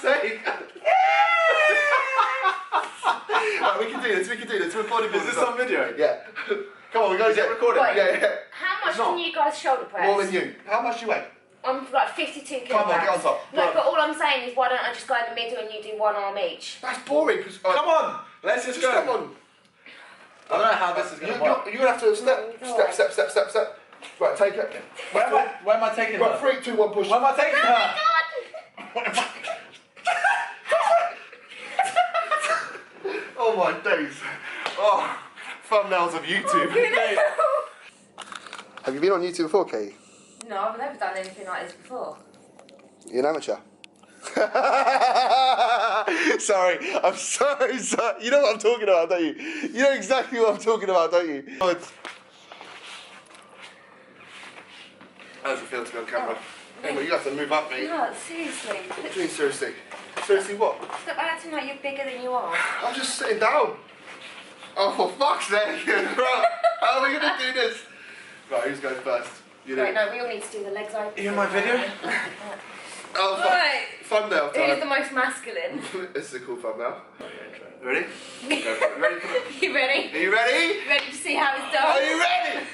sake! Right, we can do this. We're bodybuilding. Is this on video? Yeah. Come on, we got to get recorded. Yeah. How much can you guys shoulder press? More than you. How much do you weigh? I'm like 52 kilograms. Come on, get on top. No, but all I'm saying is why don't I just go in the middle and you do one arm each? That's boring. Come on, let's just go. Come on. I don't know how this is going to work. You're going to have to step. Right, take it. Where am I taking her? Right, 3, 2, 1, push. Where am I taking her? Oh my days. Oh, thumbnails of YouTube. Have you been on YouTube before, Katie? No, I've never done anything like this before. You're an amateur. Sorry, I'm so sorry. You know what I'm talking about, don't you? You know exactly what I'm talking about, don't you? How does it feel to be on camera? Hey, well, you have to move up, mate. No, seriously. What do you mean, seriously? Seriously what? Stop acting like you're bigger than you are. I'm just sitting down. Oh, for fuck's sake. Right, how are we going to do this? Right, who's going first? You Wait, no, we all need to do the legs open. Are you in my video? Oh, right. Thumbnail time. Who's the most masculine? This is a cool thumbnail. Ready? You ready? Are you ready? Ready to see how it's done? Are you ready?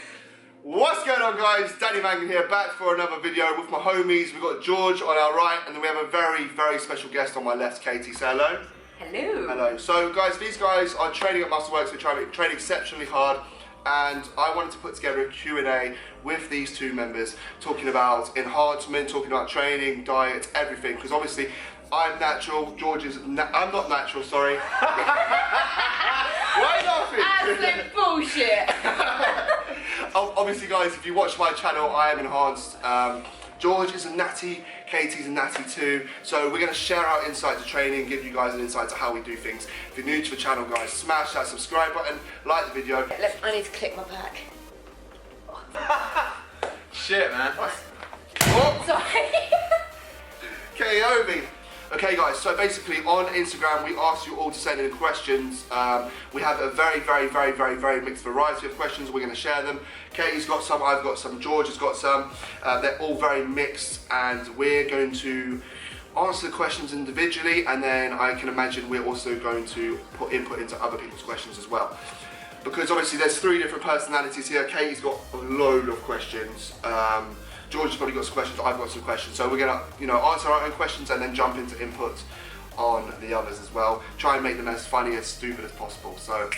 What's going on, guys? DMAK here, back for another video with my homies. We've got George on our right, and then we have a very, very special guest on my left, Katie. Say hello. Hello. Hello. So, guys, these guys are training at Muscleworks. We're training exceptionally hard, and I wanted to put together a Q&A with these two members, talking about enhancement, talking about training, diet, everything. Because obviously, I'm natural. George is. I'm not natural. Sorry. Why laughing? Absolute bullshit. Obviously, guys, if you watch my channel, I am enhanced. George is a natty, Katie's a natty too. So we're going to share our insight to training, give you guys an insight to how we do things. If you're new to the channel, guys, smash that subscribe button, like the video. I need to click my back. Shit, man. Oh, Sorry. KO me. Okay, guys, so basically on Instagram, we asked you all to send in questions. We have a very, very, very, very, very mixed variety of questions. We're going to share them. Katie's got some, I've got some, George has got some. They're all very mixed, and we're going to answer the questions individually, and then I can imagine we're also going to put input into other people's questions as well. Because obviously there's 3 different personalities here. Katie's got a load of questions. George has probably got some questions, I've got some questions. So we're gonna, answer our own questions and then jump into input on the others as well. Try and make them as funny, as stupid as possible. So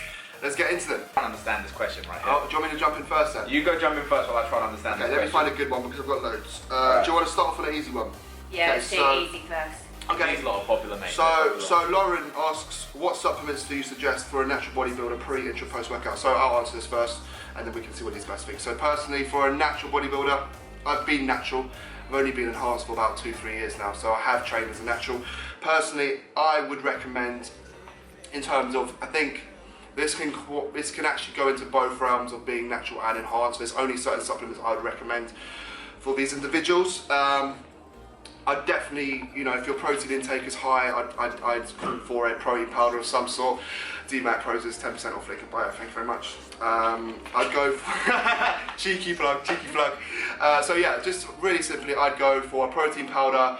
let's get into them. I don't understand this question right here. Oh, do you want me to jump in first then? You go jump in first while I try to understand this Okay, let me question. find a good one because I've got loads. Right. Do you want to start off on an easy one? Yeah, Okay, let's do easy first. Okay. These lot are popular, mate. So Lauren asks, what supplements do you suggest for a natural bodybuilder pre, intra, post workout? So I'll answer this first, and then we can see what these guys think. So personally, for a natural bodybuilder, I've been natural. I've only been enhanced for about 2-3 years now, so I have trained as a natural. Personally, I would recommend, in terms of, I think this can actually go into both realms of being natural and enhanced. There's only certain supplements I would recommend for these individuals. I'd definitely, if your protein intake is high, I'd call for a protein powder of some sort. DMAK Pros is 10% off, they can buy it, thank you very much. I'd go for, cheeky plug. So yeah, just really simply, I'd go for a protein powder,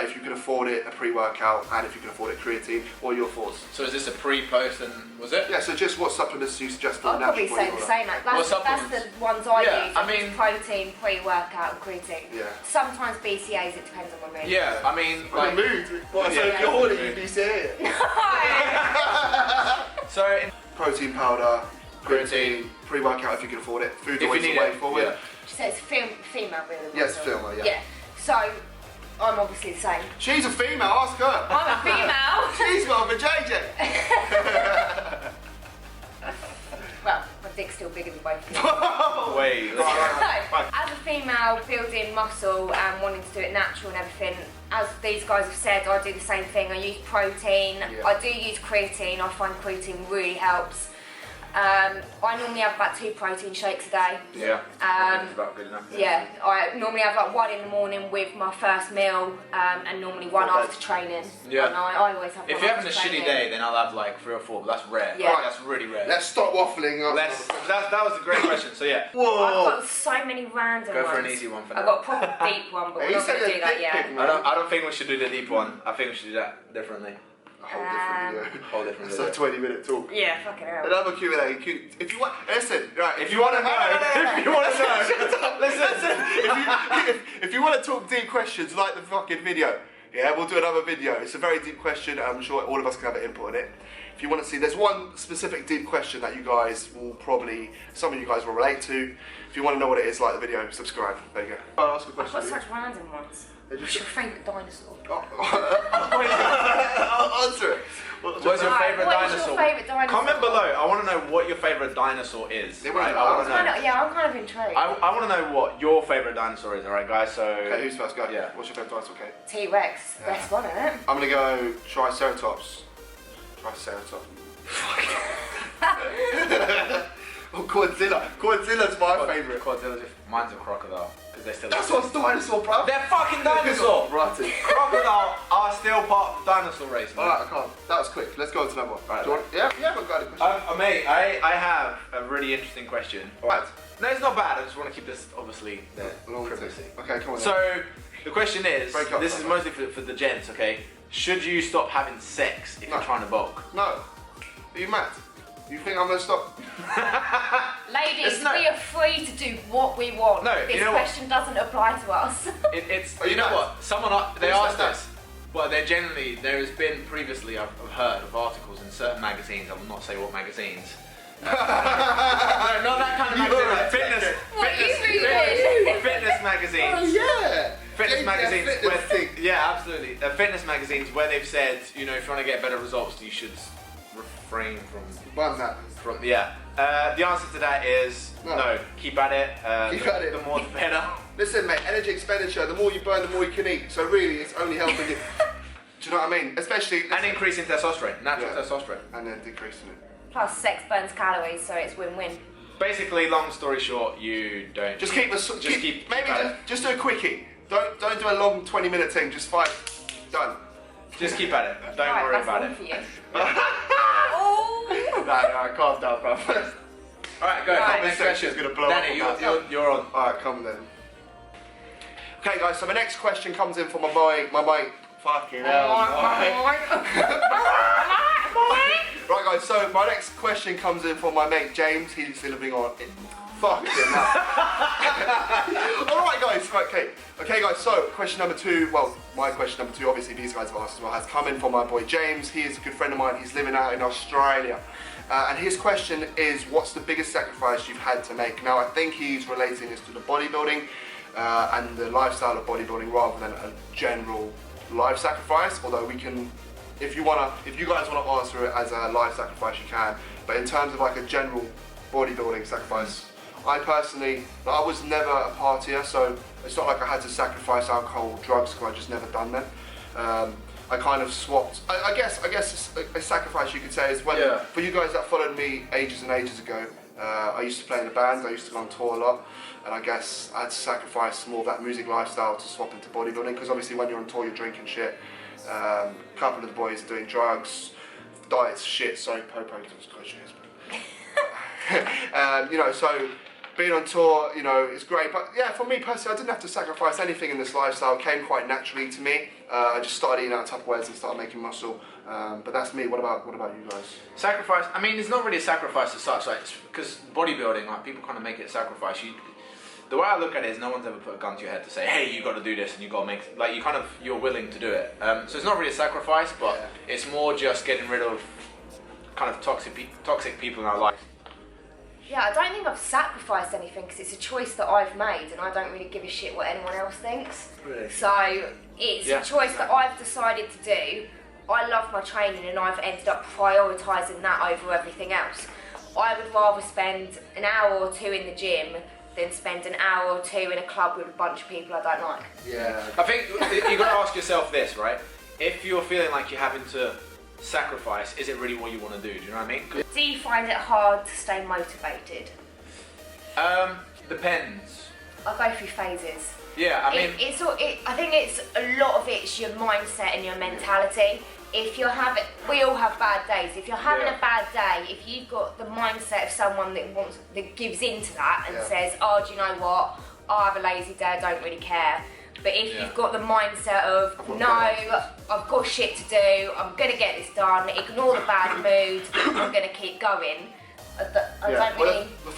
if you can afford it, a pre-workout, and if you can afford it, creatine. What are your thoughts? So is this a pre-post and was it? Yeah, so just what supplements do you suggest for a I'd natural probably say the bodybuilder? same. That's the ones I use. I mean, protein, pre-workout, and creatine. Yeah. Sometimes BCAs, it depends on my mood. Yeah, I mean, Like, mood. What, so if you're horny, you BCA it? So Protein powder, creatine, pre-workout if you can afford it. Food always the way forward. Yeah. So it's female really. Yes, female, yeah. Yeah. So I'm obviously the same. She's a female, ask her. I'm a female. She's got a vajayjay. Well, my dick's still bigger than both of you. Wait. So, as a female building muscle and wanting to do it natural and everything, as these guys have said, I do the same thing. I use protein. Yeah. I do use creatine. I find creatine really helps. I normally have about 2 protein shakes a day. Yeah. I think it's about good enough. Yeah, I normally have like 1 in the morning with my first meal, and normally 1 after training. Yeah. And I always have 1 If you're having a after shitty training. day, then I'll have like 3 or 4, but that's rare. Yeah. Right, that's really rare. Let's stop waffling. That was a great question, so yeah. I've Whoa. got so many random Go ones. for an easy one for I've now. got a proper deep one, but Hey, we're you not going said to do a that dick yet. pic, man. I don't think we should do the deep one. I think we should do that differently. A whole different video. Whole different It's a video. 20-minute talk. Yeah, fucking hell. Another Q&A. If you want, listen, right? If you want to know, if you want to know, listen. If you want to talk deep questions like the fucking video, yeah, we'll do another video. It's a very deep question. I'm sure all of us can have an input on it. If you want to see, there's one specific deep question that you guys will probably, some of you guys will relate to. If you want to know what it is, like the video, subscribe. There you go. I'll ask a I've question. got such random ones. What's your favourite dinosaur? I'll answer it. What's your favourite What is dinosaur? your favourite dinosaur? Comment below. I want to know what your favourite dinosaur is. Yeah, Right? well, I want to know. Yeah, I'm kind of intrigued. I want to know what your favourite dinosaur is. All right, guys. So. Okay, who's first? Go. Yeah. What's your favourite dinosaur? Okay. T-Rex, best one, isn't it? I'm gonna go Triceratops. Triceratops. Oh, Godzilla. Godzilla's my favourite. Godzilla. Mine's a crocodile because they're still. That's what's dinosaur, bruv. They're fucking dinosaur. Righty. Crocodile are still part of the dinosaur race. Man. Alright, I can't. That was quick. Let's go on to another one. Right, Do you want, yeah, I've got a question. Mate, I have a really interesting question. Right. No, it's not bad. I just want to keep this obviously the Long privacy. Okay, come on. then. So the question is, Break up, this is mostly for the gents, okay? Should you stop having sex if you're trying to bulk? No. Are you mad? You think I'm gonna stop? Ladies, It's not- we are free to do what we want. No, this you know what? question doesn't apply to us. It's Are you you know mad? what? Someone they Who's asked that? us. Well, there has been previously I've heard of articles in certain magazines. I will not say what magazines. No, not that kind of You magazine. alright? Fitness. What are you Fitness reading? magazines. Oh yeah. Fitness Yeah, magazines, fitness where, thing. yeah, absolutely. Fitness magazines where they've said, you know, if you want to get better results, you should refrain Bun that. from yeah. The answer to that is no. Keep at it. Keep at it. The more, the better. Listen, mate. Energy expenditure. The more you burn, the more you can eat. So really, it's only helping you. Do you know what I mean? Especially. And increasing testosterone, natural Yeah. testosterone. And then decreasing it. Plus, sex burns calories, so it's win-win. Basically, long story short, you don't. Just keep us. Just keep. Maybe keep at it. just do a quickie. Don't do a long 20-minute thing. Just 5. Done. Just keep at it. Don't Right, worry that's about one it. for you. No, calm down, bro. All right, go. Right. Next This question. section's gonna blow Danny, up. you're on. Alright, come then. Okay, guys, so my next question comes in from my mate. Fucking hell. Right, guys, so my next question comes in from my mate James. He's living on. Fuck him up. Alright, guys, right, okay, guys, so question number 2, well, my question number 2, obviously these guys have asked as well, has come in from my boy James. He is a good friend of mine. He's living out in Australia. And his question is, what's the biggest sacrifice you've had to make? Now, I think he's relating this to the bodybuilding and the lifestyle of bodybuilding rather than a general life sacrifice. Although we can, if you guys wanna answer it as a life sacrifice, you can. But in terms of like a general bodybuilding sacrifice, I personally, I was never a partier, so it's not like I had to sacrifice alcohol or drugs because I just never done them. I kind of swapped. I guess a sacrifice you could say is when, for you guys that followed me ages and ages ago, I used to play in a band, I used to go on tour a lot, and I guess I had to sacrifice more of that music lifestyle to swap into bodybuilding, because obviously when you're on tour you're drinking shit, a couple of the boys are doing drugs, diet's shit, sorry, Popo, you know, so being on tour, you know, it's great, but yeah, for me personally, I didn't have to sacrifice anything in this lifestyle. It came quite naturally to me. I just started eating out of Tupperwares and started making muscle. But that's me. What about you guys? Sacrifice. I mean, it's not really a sacrifice as such, like, because bodybuilding, like, people kind of make it a sacrifice. The way I look at it is, no one's ever put a gun to your head to say, "Hey, you got to do this," and you got to make, like, you're willing to do it. So it's not really a sacrifice, but it's more just getting rid of kind of toxic people in our life. Yeah, I don't think I've sacrificed anything because it's a choice that I've made and I don't really give a shit what anyone else thinks. Really? So it's a choice that I've decided to do. I love my training and I've ended up prioritising that over everything else. I would rather spend an hour or 2 in the gym than spend an hour or 2 in a club with a bunch of people I don't like. Yeah. I think you've got to ask yourself this, right? If you're feeling like you're having to sacrifice, is it really what you want to do? Do you know what I mean? Do you find it hard to stay motivated? Depends. I go through phases. Yeah, I mean, I think it's a lot of it's your mindset and your mentality. If you're having, we all have bad days. If you're having a bad day, if you've got the mindset of someone that gives into that and says, oh, do you know what? I have a lazy day, I don't really care. But if you've got the mindset of, no, I've got shit to do, I'm going to get this done, ignore the bad mood, I'm going to keep going. I don't really... The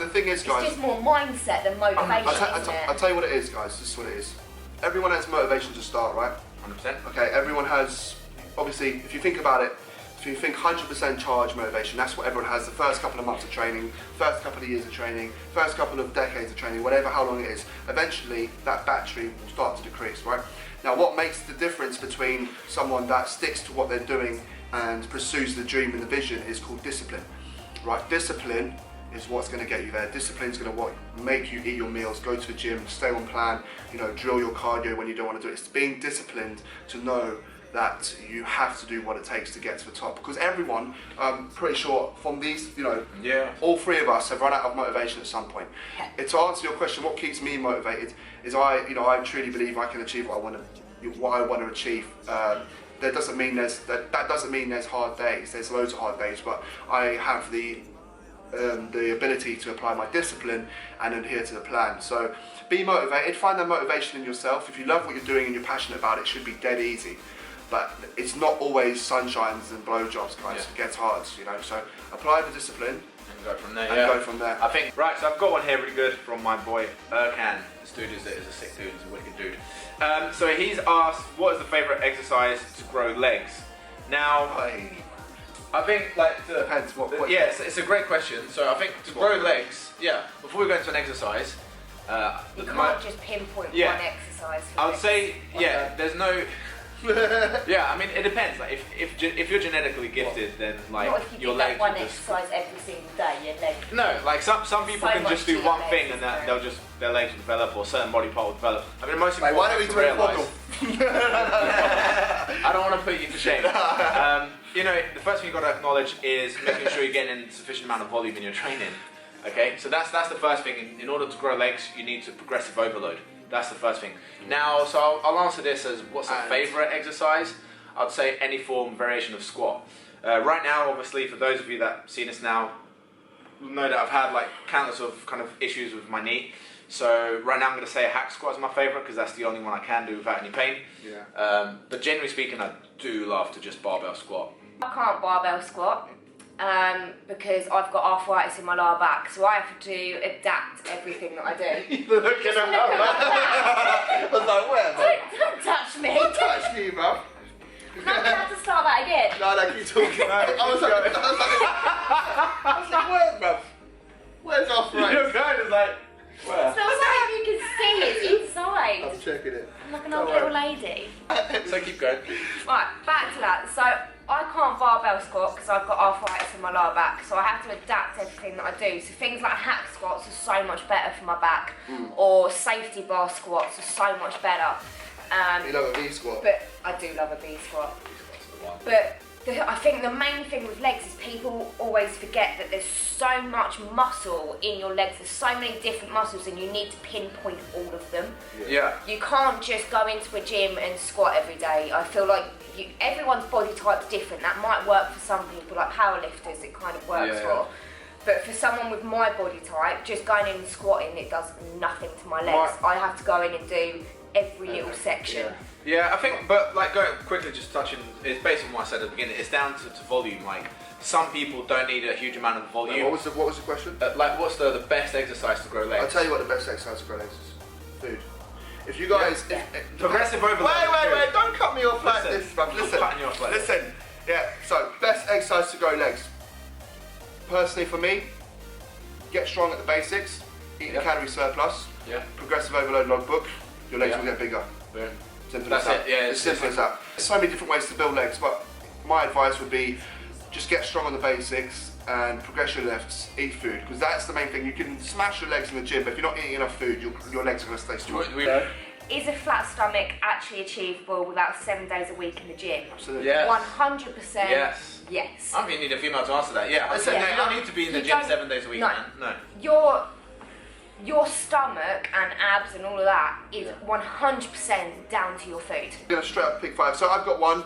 thing is, guys... It's just more mindset than motivation, isn't it? I'll tell you what it is, guys, this is what it is. Everyone has motivation to start, right? 100%. Okay, everyone has... Obviously, if you think about it, if you think 100% charge motivation, that's what everyone has the first couple of months of training, first couple of years of training, first couple of decades of training, whatever, how long it is. Eventually, that battery will start to decrease, right? Now, what makes the difference between someone that sticks to what they're doing and pursues the dream and the vision is called discipline, right? Discipline is what's going to get you there. Discipline is going to make you eat your meals, go to the gym, stay on plan, you know, drill your cardio when you don't want to do it. It's being disciplined to know that you have to do what it takes to get to the top, because everyone, I'm pretty sure from these, you know, all three of us have run out of motivation at some point. To answer your question, what keeps me motivated is I truly believe I can achieve what I want to achieve. That doesn't mean there's hard days. There's loads of hard days, but I have the ability to apply my discipline and adhere to the plan. So be motivated, find that motivation in yourself. If you love what you're doing and you're passionate about it, it should be dead easy. But it's not always sunshines and blowjobs, guys. It gets hard, you know. So apply the discipline and go from there. Go from there. I think so. I've got one here really good from my boy Erkan. This dude is a sick dude. He's a wicked dude. So he's asked, what is the favourite exercise to grow legs? Now, I think depends what. Yeah, it's a great question. So I think to grow legs, before we go into an exercise, you can't just pinpoint one exercise. I would say there's no. I mean it depends. Like if you're genetically gifted, then like not if you your do legs that one will just... exercise every single day. Your legs. No, like some people So can just do much one to thing your and legs, their legs will develop or a certain body part will develop. I mean, most important why don't we to do a realise. I don't want to put you to shame. You know, the first thing you've got to acknowledge is making sure you're getting a sufficient amount of volume in your training. Okay, so that's the first thing. In order to grow legs, you need to progressive overload. That's the first thing. Now, so I'll answer this as what's a favourite exercise? I'd say any variation of squat. Right now, obviously, for those of you that have seen this now, know that I've had like countless of kind of issues with my knee. So right now I'm going to say a hack squat is my favourite because that's the only one I can do without any pain. But generally speaking, I do love to just barbell squat. I can't barbell squat because I've got arthritis in my lower back, so I have to adapt everything that I do. You're looking at me. I was like, where? Don't touch me. Don't touch me, bro. I'm going to have to start that again. No, keep talking. I was like, where, bro? Where's arthritis? Your guy is like, where? It's not something you can see, it's inside. I'm checking it. I'm like an old little lady. So keep going. Right, back to that. So I can't barbell squat because I've got arthritis in my lower back, so I have to adapt everything that I do. So things like hack squats are so much better for my back, or safety bar squats are so much better. You love a V squat? But I do love a V squat. But I think the main thing with legs is people always forget that there's so much muscle in your legs. There's so many different muscles and you need to pinpoint all of them. You can't just go into a gym and squat every day. I feel like everyone's body type's different. That might work for some people, like powerlifters, it kind of works for. But for someone with my body type, just going in and squatting, it does nothing to my legs. I have to go in and do every little section. I think, but like going quickly, just touching, it's based on what I said at the beginning, it's down to volume. Like some people don't need a huge amount of volume. What was the question? Like what's the best exercise to grow legs? I'll tell you what the best exercise to grow legs is. Food. If you guys... Progressive overload. Wait, don't cut me off like this, bruv. Listen, so best exercise to grow legs. Personally for me, get strong at the basics, eat a calorie surplus, progressive overload logbook, your legs will get bigger. Boom. Simple as that. It's simple as that. There's so many different ways to build legs, but my advice would be just get strong on the basics and progress your lifts, eat food, because that's the main thing. You can smash your legs in the gym, but if you're not eating enough food, your legs are going to stay strong. is a flat stomach actually achievable without 7 days a week in the gym? Absolutely. Yes. 100%. Yes. Yes. I don't think you need a female to answer that. Yeah, I said you don't need to be in the You gym don't- 7 days a week, no. man. No. Your stomach and abs and all of that is 100% down to your food. I'm going to straight up pick 5. So I've got one.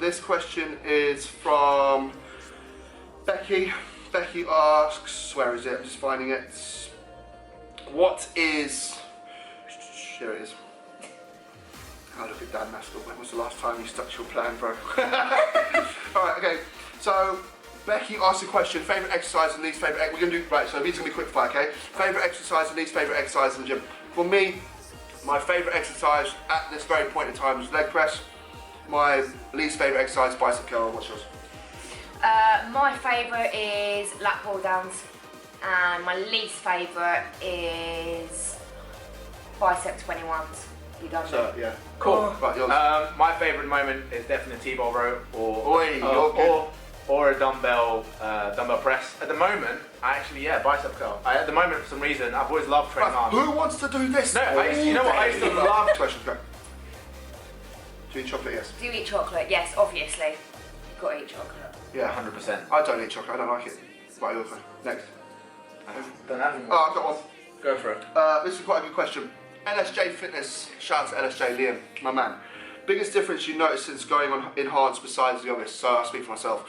This question is from Becky. Becky asks, where is it? I'm just finding it. What is... Here it is. Oh, look at Dan Maskell. When was the last time you stuck to your plan, bro? Alright, okay. So, Becky asked a question, favourite exercise and least favourite... We're going to do... Right, so these are going to be quick fire, okay? Favourite exercise and least favourite exercise in the gym. For me, my favourite exercise at this very point in time is leg press. My least favourite exercise, bicep curl. What's yours? My favourite is lat pull downs, and my least favourite is bicep 21s. You done So, that? Yeah. Cool. Right, yours. My favourite moment is definitely a T-bar row Oi, you're good. or a dumbbell press. At the moment, I actually bicep curl. At the moment, for some reason, I've always loved training arms. Who wants to do this? No, you know what? I used to love. Question, go. Do you eat chocolate? Yes. Do you eat chocolate? Yes, obviously. You've got to eat chocolate. Yeah. 100%. I don't eat chocolate. I don't like it. Right, yours. Next. Don't have any more. Oh, I've got one. Go for it. This is quite a good question. LSJ Fitness, shout out to LSJ, Liam, my man. Biggest difference you noticed since going on enhanced besides the obvious, so I speak for myself.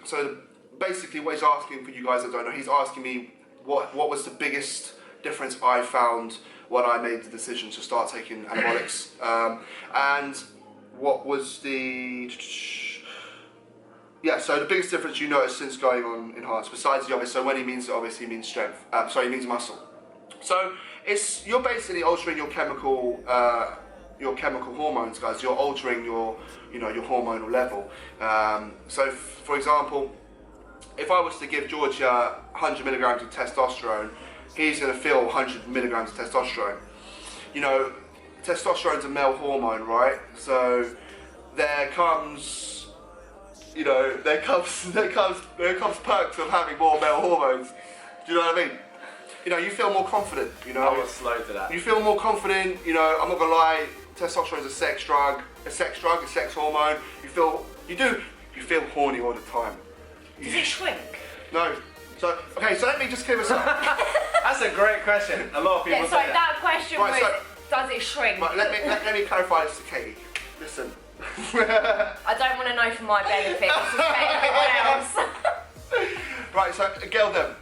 So basically what he's asking, for you guys that don't know, he's asking me what was the biggest difference I found when I made the decision to start taking anabolics. And what was the... Yeah, so the biggest difference you noticed since going on enhanced besides the obvious, so when he means obvious, he means strength, he means muscle. So you're basically altering your chemical hormones, guys. You're altering your hormonal level. So for example, if I was to give Jorge 100 milligrams of testosterone, he's going to feel 100 milligrams of testosterone. You know, testosterone's a male hormone, right? So there comes perks of having more male hormones. Do you know what I mean? You know, you feel more confident, you know. I was slow to that. You feel more confident, you know, I'm not gonna lie, testosterone is a sex drug, a sex hormone. You feel horny all the time. Does it shrink? No. So, okay, so let me just clear this up. That's a great question. A lot of people Yeah, so say that question Right, was, does it shrink? Right, let me clarify this to Katie. Listen. I don't want to know for my benefit, this is for everyone else. Right, so, Geldem.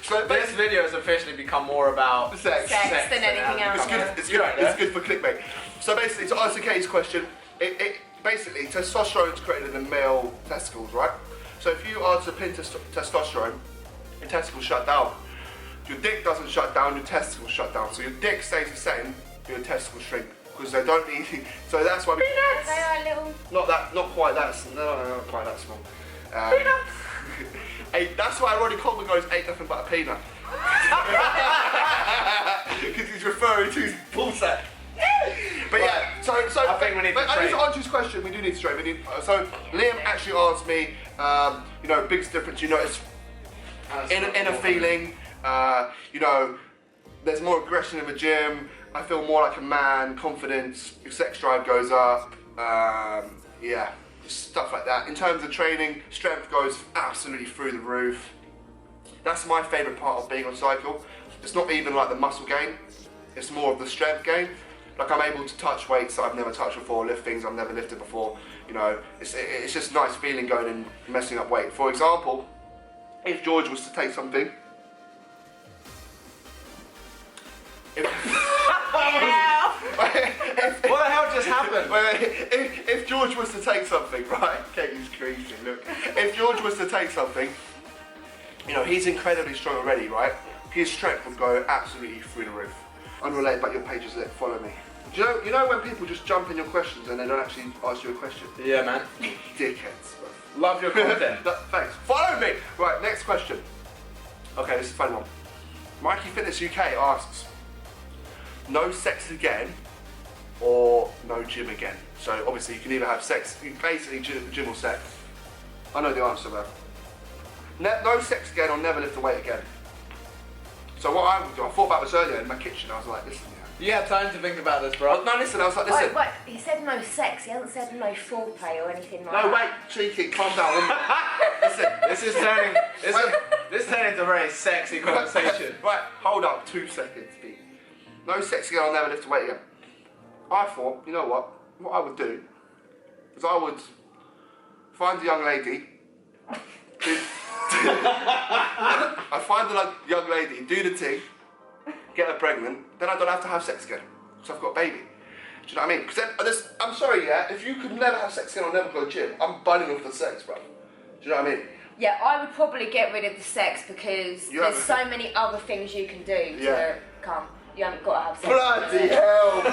So this video has officially become more about sex than anything else. It's good for clickbait. So basically, to answer Katie's question, basically testosterone is created in the male testicles, right? So if you are to pin testosterone, your testicles shut down. Your dick doesn't shut down, your testicles shut down. So your dick stays the same, your testicles shrink because they don't need. So that's why we. Peanuts. They are little. Not quite that small. Peanuts. That's why Ronnie Coleman goes, ain't nothing but a peanut. Because he's referring to his ballsack. But yeah, so I think we need to I need to answer his question. We do need to train. So Liam actually asked me, biggest difference you notice in a feeling. There's more aggression in the gym. I feel more like a man. Confidence, your sex drive goes up. Stuff like that. In terms of training, strength goes absolutely through the roof. That's my favourite part of being on cycle. It's not even like the muscle gain, it's more of the strength gain. Like I'm able to touch weights that I've never touched before, lift things I've never lifted before. You know, it's just a nice feeling going and messing up weight. For example, if George was to take something, what the hell just happened? If George was to take something, right? Katie's creasing, look. If George was to take something, you know, he's incredibly strong already, right? His strength would go absolutely through the roof. Unrelated, but your page is lit, follow me. Do you know when people just jump in your questions and they don't actually ask you a question? Yeah, man. Dickheads, bro. Love your content. Thanks. Follow me! Right, next question. Okay, this is a fun one. Mikey Fitness UK asks, no sex again or no gym again? So obviously you can either have sex, basically gym or sex. I know the answer though. No sex again or never lift a weight again. So what I would do, I thought about this earlier in my kitchen. I was like, listen. You had time to think about this, bro. No, listen. I was like, listen. Wait, he said no sex. He hasn't said no foreplay or anything like that. No, wait, cheeky, calm down. Listen, This is turning. This turned into a very sexy conversation. Right, hold up, 2 seconds, Pete. No sex again, I'll never lift a weight again. I thought, you know what I would do is I would find a young lady. I'd find a young lady, do the thing, get her pregnant, then I don't have to have sex again. So I've got a baby. Do you know what I mean? Because I'm sorry, yeah, if you could never have sex again or never go to the gym, I'm bunning off the sex, bro. Do you know what I mean? Yeah, I would probably get rid of the sex because there's so many other things you can do to come. You haven't got to have sex. Bloody hell!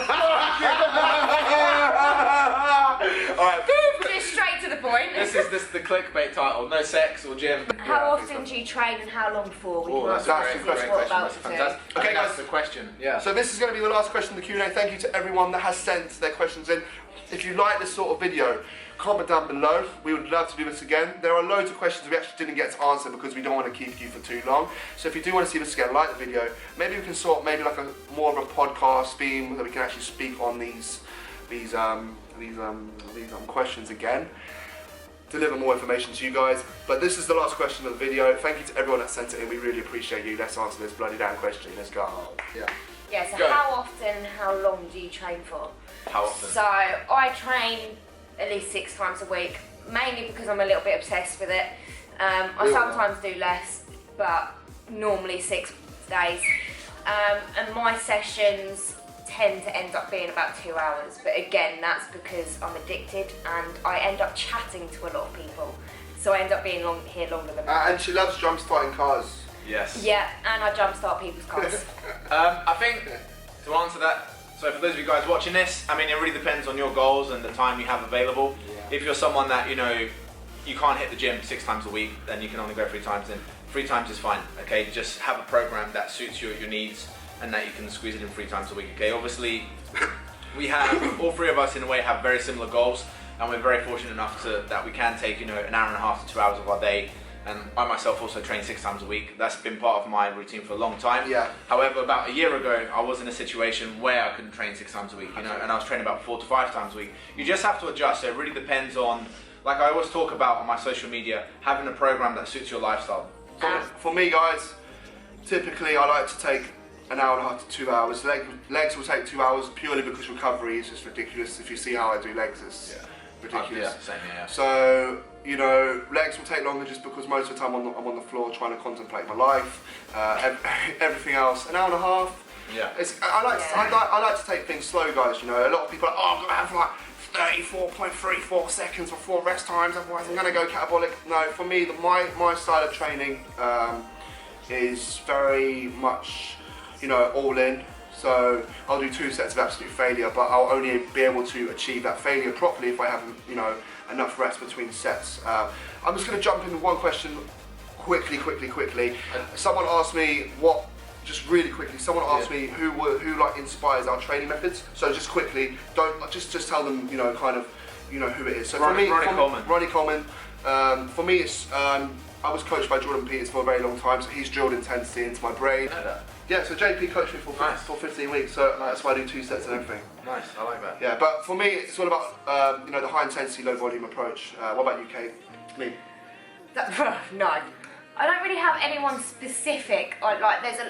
Alright. Just straight to the point. This is the clickbait title. No sex or gym. How often do you train and how long for? Oh, that's a great question. That's fantastic. Okay, that's guys. the question. Yeah. So this is going to be the last question in the Q&A. Thank you to everyone that has sent their questions in. If you like this sort of video, comment down below. We would love to do this again. There are loads of questions we actually didn't get to answer because we don't want to keep you for too long. So if you do want to see this again, like the video. Maybe we can sort maybe like a more of a podcast theme that we can actually speak on these questions again. Deliver more information to you guys. But this is the last question of the video. Thank you to everyone that sent it in. We really appreciate you. Let's answer this bloody damn question. Let's go. Yeah. Yeah, so Go. how often, how long do you train for? How often? So I train at least 6 times a week, mainly because I'm a little bit obsessed with it. I sometimes do less, but normally 6 days. And my sessions tend to end up being about 2 hours, but again, that's because I'm addicted and I end up chatting to a lot of people. So I end up being here longer than that. And she loves drum starting cars. Yes. Yeah, and I jumpstart people's cars. I think to answer that, so for those of you guys watching this, I mean, it really depends on your goals and the time you have available. Yeah. If you're someone that, you know, you can't hit the gym 6 times a week, then you can only go 3 times, then 3 times is fine, okay? Just have a program that suits your needs and that you can squeeze it in 3 times a week, okay? Obviously, we have, all 3 of us in a way have very similar goals, and we're very fortunate enough that we can take, you know, an hour and a half to 2 hours of our day. And I myself also train 6 times a week. That's been part of my routine for a long time. Yeah. However, about a year ago, I was in a situation where I couldn't train 6 times a week, you know, and I was training about 4 to 5 times a week. You just have to adjust. So it really depends on, like I always talk about on my social media, having a program that suits your lifestyle. For me, guys, typically I like to take an hour and a half to 2 hours. Legs will take 2 hours purely because recovery is just ridiculous. If you see how I do legs, it's ridiculous. Yeah, same, yeah. So, you know, legs will take longer just because most of the time I'm on the floor trying to contemplate my life. Everything else, an hour and a half. Yeah. I like to take things slow, guys. You know, a lot of people are like, oh, I'm gonna have like 34.34 seconds before rest times, otherwise I'm gonna go catabolic. No, for me, my style of training is very much, you know, all in. So I'll do 2 sets of absolute failure, but I'll only be able to achieve that failure properly if I have, you know, enough rest between sets. I'm just going to jump into one question quickly. Someone asked me just really quickly, someone asked me who like inspires our training methods. So just quickly, just tell them, you know, kind of, you know, who it is. So Ronnie Coleman. For me, it's I was coached by Jordan Peters for a very long time, so he's drilled intensity into my brain. Yeah, so JP coached me for 15 weeks, so that's why I do 2 sets and everything. Nice, I like that. Yeah, but for me, it's all about you know, the high intensity, low volume approach. What about you, Kate? Me? No, I don't really have anyone specific. Like, there's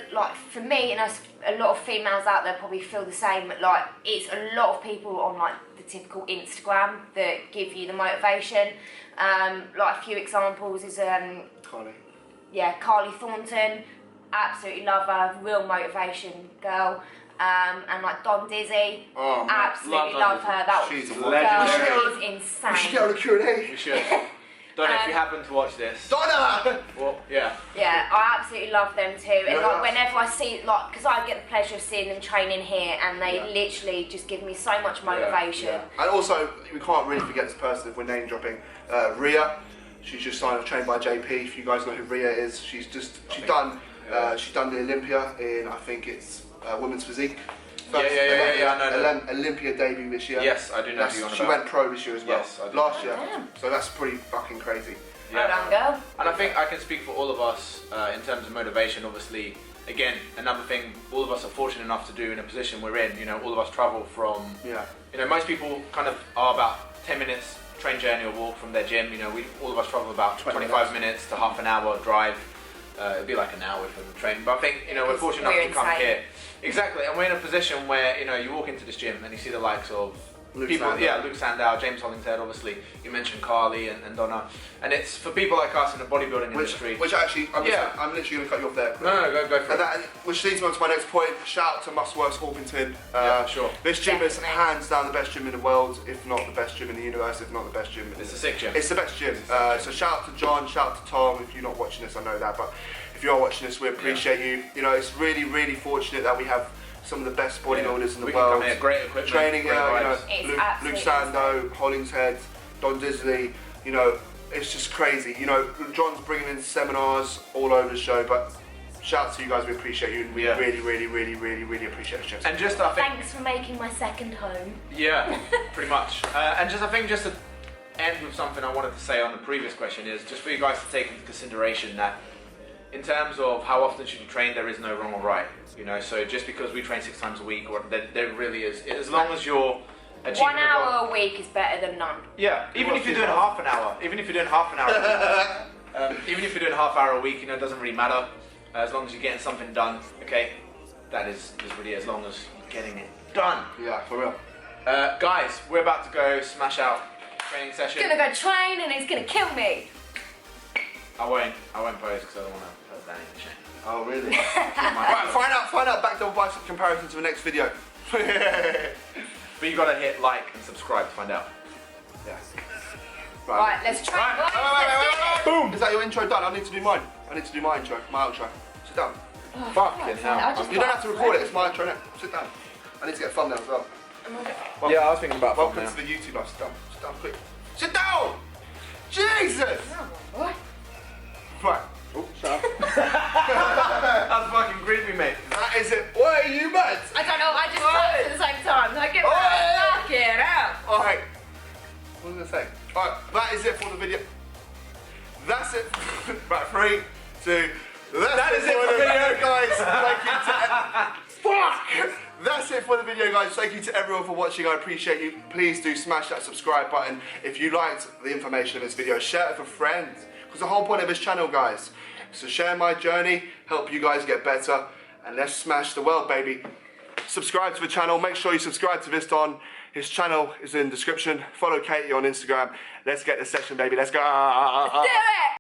for me, and a lot of females out there probably feel the same. Like, it's a lot of people on like the typical Instagram that give you the motivation. Like a few examples is Carly. Yeah, Carly Thornton. Absolutely love her, real motivation girl. And like Don Dizzy, absolutely love her. She's a girl is insane. We should get on a Q&A. We should. Donna, if you happen to watch this. Donna! Well, yeah. Yeah, I absolutely love them too. And like whenever I see, like, because I get the pleasure of seeing them training here, and they literally just give me so much motivation. Yeah. And also, we can't really forget this person if we're name dropping. Ria, she's just trained by JP. If you guys know who Ria is, she's done the Olympia in, I think it's women's physique. Yeah, I know that. Olympia debut this year. Yes, I do know who you're on She about. went pro this year as well. Yes, I do. Last year. Damn. So that's pretty fucking crazy. Well done, girl. And I think I can speak for all of us in terms of motivation. Obviously, again, another thing all of us are fortunate enough to do in a position we're in. You know, all of us travel from. Yeah. You know, most people kind of are about 10 minutes train journey or walk from their gym. You know, all of us travel about 25 minutes to half an hour drive. It'd be like an hour for the train, but I think, you know, we're fortunate enough to come here. Exactly, and we're in a position where, you know, you walk into this gym and you see the likes of Luke Sandow, James Hollingshead, obviously. You mentioned Carly and Donna, and it's for people like us in the bodybuilding industry. Which actually, I'm literally going to cut you off there. No, go for it. Which leads me on to my next point. Shout out to Muscleworks Orpington. Sure. This gym is hands down the best gym in the world, if not the best gym in the universe, if not the best gym. It's a sick gym. It's the best gym. So shout out to John, shout out to Tom. If you're not watching this, I know that, but if you are watching this, we appreciate you. You know, it's really, really fortunate that we have some of the best bodybuilders in the world. Great equipment, training, great Luke Sandow, Hollingshead, Don Disley, you know, it's just crazy. You know, John's bringing in seminars all over the show, but shout out to you guys, we appreciate you, and we really, really, really, really, really appreciate it. And just, I think... Thanks for making my second home. Yeah, pretty much. And just, I think, just to end with something I wanted to say on the previous question is, just for you guys to take into consideration that in terms of how often should you train, there is no wrong or right. You know, so just because we train 6 times a week, or there really is, as long as you're achieving 1 hour a week is better than none. Yeah, even if you're doing half an hour, even if you're doing half an hour, even if you're doing half hour a week, you know, it doesn't really matter. As long as you're getting something done, okay, that is really as long as you're getting it done. Yeah, for real. Guys, we're about to go smash out training session. Gonna go train and it's gonna kill me. I won't pose because I don't want to put that in the shame. Oh really? Right, find out back double bicep comparison to the next video. But you gotta hit like and subscribe to find out. Yeah. Right, let's train. Wait. Boom! Is that your intro done? I need to do mine. I need to do my intro, my outro. Sit down. Oh, Fucking hell. You don't have to record it, it's my intro now. Sit down. I need to get a thumbnail as well. Yeah, I was thinking about welcome to the YouTube life. Sit down. Sit down quick. Sit down! Jesus! What? Right. Oh, shut up. That's fucking creepy, mate. That is it. Why are you mad? I don't know, I just clapped at the same time. I get fuck it out. Alright. What was I going to say? Alright, that is it for the video. That's it. Right, 3, 2. That is it for the video, guys. Thank you to... Fuck! That's it for the video, guys. Thank you to everyone for watching. I appreciate you. Please do smash that subscribe button. If you liked the information of this video, share it with a friend. Because the whole point of this channel, guys, is to share my journey, help you guys get better, and let's smash the world, baby. Subscribe to the channel. Make sure you subscribe to Viston. His channel is in the description. Follow Katie on Instagram. Let's get this session, baby. Let's go. Do it!